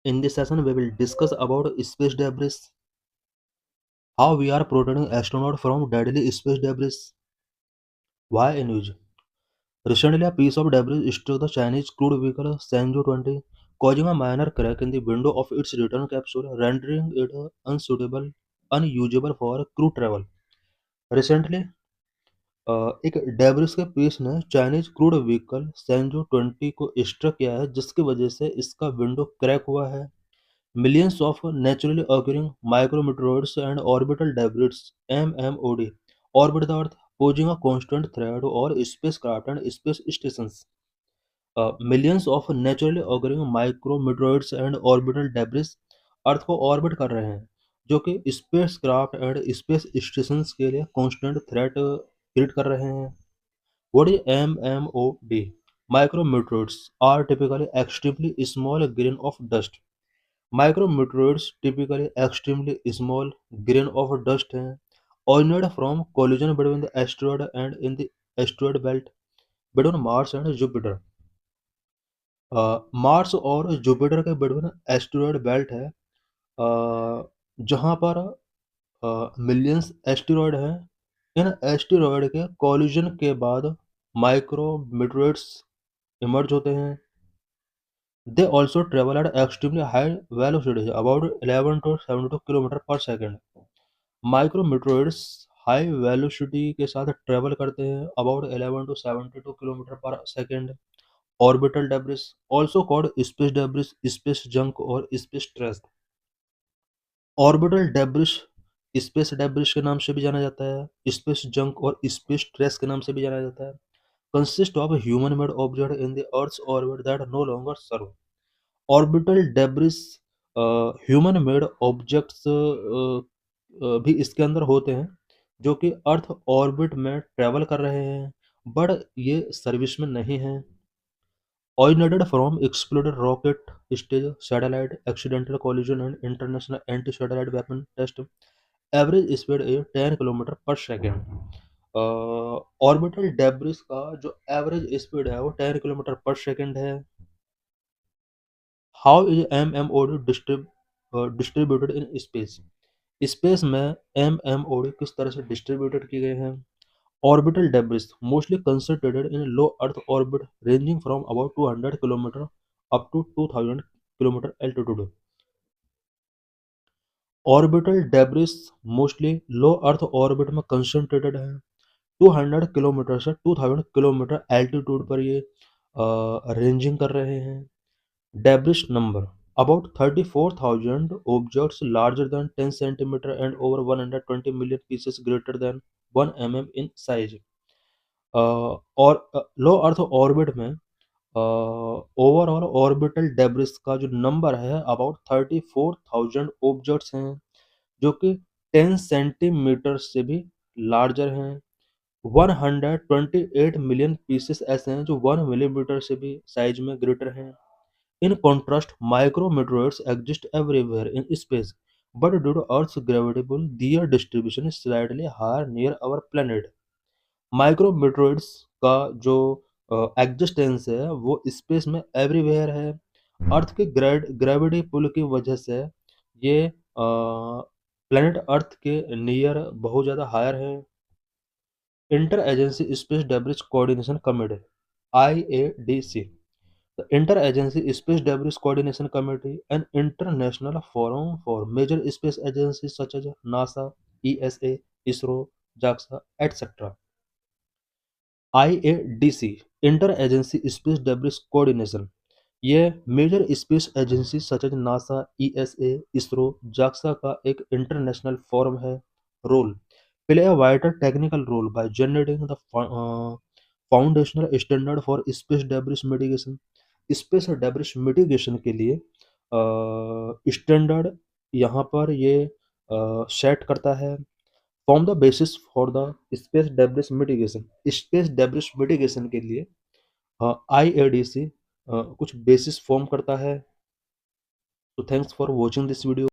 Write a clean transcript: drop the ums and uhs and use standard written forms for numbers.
In this session, we will discuss about space debris, how we are protecting astronauts from deadly space debris. Why in use? Recently, a piece of debris struck the Chinese crewed vehicle Shenzhou 20, causing a minor crack in the window of its return capsule, rendering it unusable for crew travel. Recently, एक debris के piece ने Chinese crude vehicle सेंजो 20 को struck किया है, जिसकी वजह से इसका विंडो क्रैक हुआ है। Millions of naturally occurring micrometeoroids and orbital debris (MMOD) orbit the Earth, posing a constant threat to all spacecraft and space stations. Millions of naturally occurring micrometeoroids and orbital debris अर्थ को orbit कर रहे हैं, जो कि spacecraft and space stations के लिए constant threat create कर रहे हैं। What is MMOD? Micrometeoroids are typically extremely small grain of dust. Micrometeoroids, typically extremely small grain of dust हैं, originate from collision between the asteroid and in the asteroid belt between Mars and Jupiter. Mars और Jupiter के between asteroid belt है, जहाँ पर millions asteroid हैं। इन asteroid के collision के बाद माइक्रोमीटरोइड्स इमर्ज होते हैं। They also travel at extremely high velocities, about 11 to 72 kilometre per second. Micrometeoroids high velocity के साथ ट्रेवल करते हैं, about 11 to 72 kilometre per second. Orbital debris, also called space debris, space junk और space trash. Orbital debris space debris के नाम से भी जाना जाता है, स्पेस जंक और स्पेस ट्रेश के नाम से भी जाना जाता है। Consist of human made object in the earth's orbit that no longer serve. Orbital debris human made objects भी इसके अंदर होते हैं, जो कि अर्थ ऑर्बिट में ट्रैवल कर रहे हैं, बट ये सर्विस में नहीं हैं। originated from exploded rocket stage satellite accidental collision and international anti-satellite weapon test, average speed है 10 किलोमीटर पर सेकेंड। ऑर्बिटल डेब्रिस का जो एवरेज स्पीड है वो 10 किलोमीटर पर सेकेंड है। How is MMOD distributed in space? Space में MMOD किस तरह से डिस्ट्रीब्यूटेड किए गए हैं? Orbital debris mostly concentrated in low earth orbit ranging from about 200 kilometre up to 2000 kilometre altitude. Orbital debris mostly low earth orbit में concentrated है। 200 kilometre से 2000 किलोमीटर एल्टीट्यूड पर ये रेंजिंग कर रहे हैं। Debris number about 34,000 objects larger than 10 centimeter and over 120 million pieces greater than 1 mm in size। और लो earth orbit में ओवरऑल ऑर्बिटल डेब्रिस का जो नंबर है अबाउट 34,000 ऑब्जेक्ट्स हैं, जो कि 10 सेंटीमीटर से भी लार्जर हैं। 128 मिलियन पीसेस ऐसे हैं जो 1 मिलीमीटर से भी साइज में ग्रेटर हैं। In contrast, micrometeoroids exist everywhere in space, but due to Earth's gravity pull, their distribution is slightly higher near our planet। माइक्रोमीटरोइड्स का जो एग्जिस्टेंस है वो स्पेस में एवरीवेयर है। अर्थ के ग्रेविटी पुल की वजह से ये प्लेनेट अर्थ के नियर बहुत ज़्यादा हायर है। Inter agency space debris coordination committee IADC, the Inter-Agency Space Debris Coordination Committee, an international forum for major space agencies such as NASA, ESA, ISRO, JAXA, etc. IADC, inter agency space debris coordination, ये major space agency such as NASA, ESA, ISRO, JAXA का एक international forum है। Role play a wider technical role by generating the foundational standard for space debris mitigation. Space debris mitigation के लिए standard यहाँ पर ये set करता है। Form the basis for the space debris mitigation. Space debris mitigation के लिए IADC कुछ बेसिस फॉर्म करता है। तो thanks for watching this video.